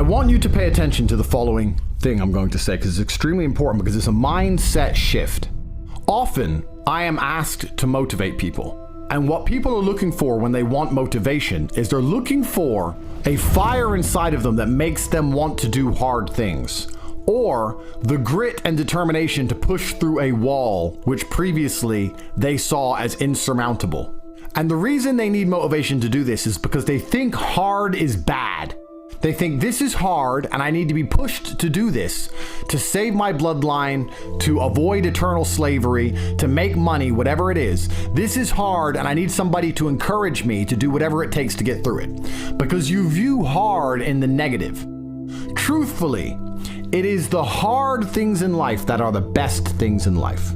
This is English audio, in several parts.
want you to pay attention to the following thing I'm going to say, because it's extremely important, because it's a mindset shift. Often, I am asked to motivate people. And what people are looking for when they want motivation is they're looking for a fire inside of them that makes them want to do hard things, or the grit and determination to push through a wall which previously they saw as insurmountable. And the reason they need motivation to do this is because they think hard is bad. They think this is hard and I need to be pushed to do this to save my bloodline, to avoid eternal slavery, to make money, whatever it is. This is hard and I need somebody to encourage me to do whatever it takes to get through it. Because you view hard in the negative. Truthfully, it is the hard things in life that are the best things in life.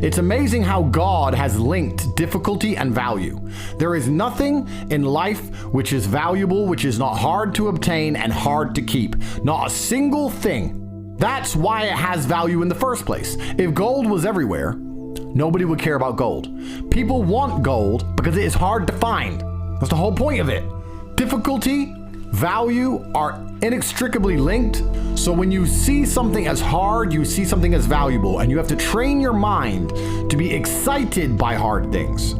It's amazing how God has linked difficulty and value. There is nothing in life which is valuable, which is not hard to obtain and hard to keep. Not a single thing. That's why it has value in the first place. If gold was everywhere, nobody would care about gold. People want gold because it is hard to find. That's the whole point of it. Difficulty, value are inextricably linked. So when you see something as hard, you see something as valuable, and you have to train your mind to be excited by hard things,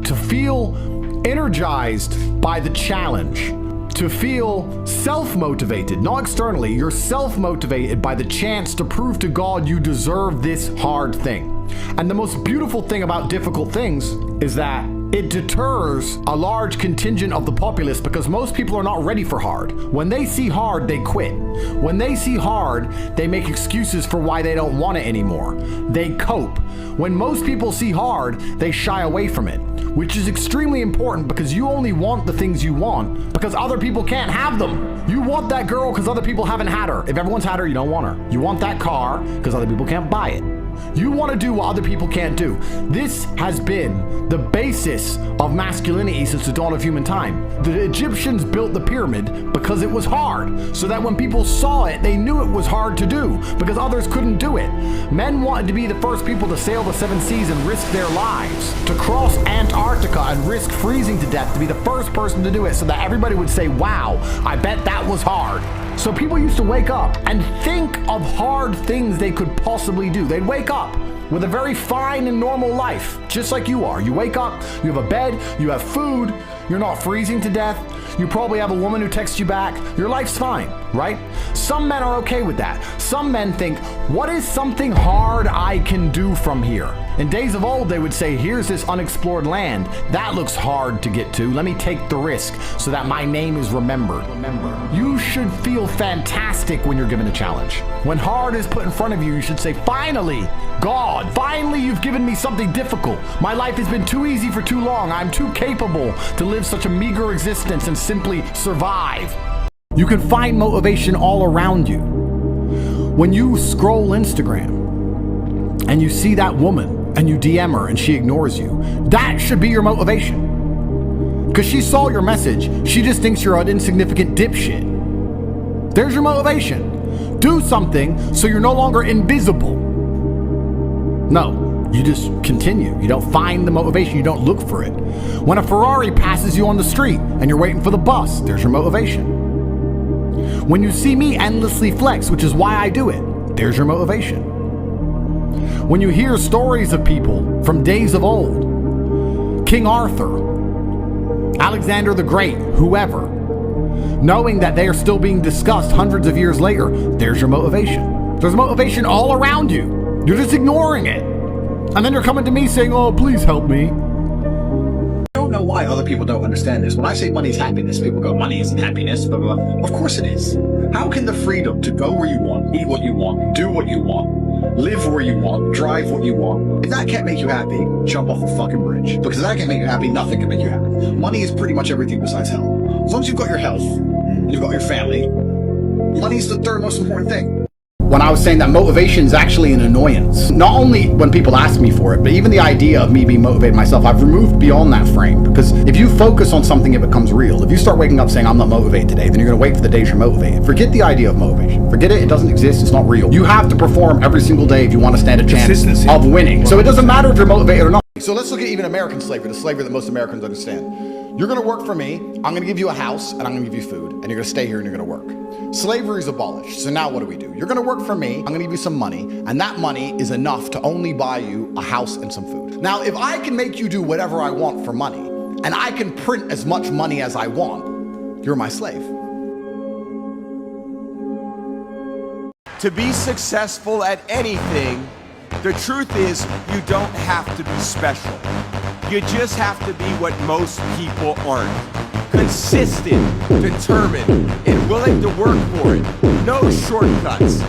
to feel energized by the challenge, to feel self-motivated, not externally. You're self-motivated by the chance to prove to God you deserve this hard thing. And the most beautiful thing about difficult things is that it deters a large contingent of the populace, because most people are not ready for hard. When they see hard, they quit. When they see hard, they make excuses for why they don't want it anymore. They cope. When most people see hard, they shy away from it, which is extremely important, because you only want the things you want because other people can't have them. You want that girl because other people haven't had her. If everyone's had her, you don't want her. You want that car because other people can't buy it. You want to do what other people can't do. This has been the basis of masculinity since the dawn of human time. The Egyptians built the pyramid because it was hard, so that when people saw it, they knew it was hard to do because others couldn't do it. Men wanted to be the first people to sail the 7 seas and risk their lives, to cross Antarctica and risk freezing to death, to be the first person to do it, so that everybody would say, wow, I bet that was hard. So people used to wake up and think of hard things they could possibly do. They'd wake up with a very fine and normal life, just like you are. You wake up, you have a bed, you have food, you're not freezing to death, you probably have a woman who texts you back, your life's fine, right? Some men are okay with that. Some men think, what is something hard I can do from here? In days of old, they would say, here's this unexplored land. That looks hard to get to. Let me take the risk so that my name is remembered. You should feel fantastic when you're given a challenge. When hard is put in front of you, you should say, finally, God, finally you've given me something difficult. My life has been too easy for too long. I'm too capable to live such a meager existence and simply survive. You can find motivation all around you. When you scroll Instagram and you see that woman and you DM her and she ignores you, that should be your motivation. Because she saw your message, she just thinks you're an insignificant dipshit. There's your motivation. Do something so you're no longer invisible. No, you just continue. You don't find the motivation, you don't look for it. When a Ferrari passes you on the street and you're waiting for the bus, there's your motivation. When you see me endlessly flex, which is why I do it, there's your motivation. When you hear stories of people from days of old, King Arthur, Alexander the Great, whoever, knowing that they are still being discussed hundreds of years later, there's your motivation. There's motivation all around you. You're just ignoring it. And then you're coming to me saying, oh, please help me. I don't know why other people don't understand this. When I say money is happiness, people go, money isn't happiness, blah, blah, blah. Of course it is. How can the freedom to go where you want, eat what you want, do what you want, live where you want, drive what you want, if that can't make you happy, jump off a fucking bridge. Because if that can't make you happy, nothing can make you happy. Money is pretty much everything besides hell. As long as you've got your health, you've got your family, money's the third most important thing. When I was saying that motivation is actually an annoyance. Not only when people ask me for it, but even the idea of me being motivated myself, I've removed beyond that frame. Because if you focus on something, it becomes real. If you start waking up saying, I'm not motivated today, then you're going to wait for the days you're motivated. Forget the idea of motivation. Forget it. It doesn't exist. It's not real. You have to perform every single day if you want to stand a chance of winning. So it doesn't matter if you're motivated or not. So let's look at even American slavery, the slavery that most Americans understand. You're going to work for me, I'm going to give you a house, and I'm going to give you food, and you're going to stay here and you're going to work. Slavery is abolished. So now what do? You're gonna work for me, I'm gonna give you some money, and that money is enough to only buy you a house and some food. Now, if I can make you do whatever I want for money, and I can print as much money as I want, you're my slave. To be successful at anything, the truth is you don't have to be special. You just have to be what most people aren't. Consistent, determined, and willing to work for it. No shortcuts.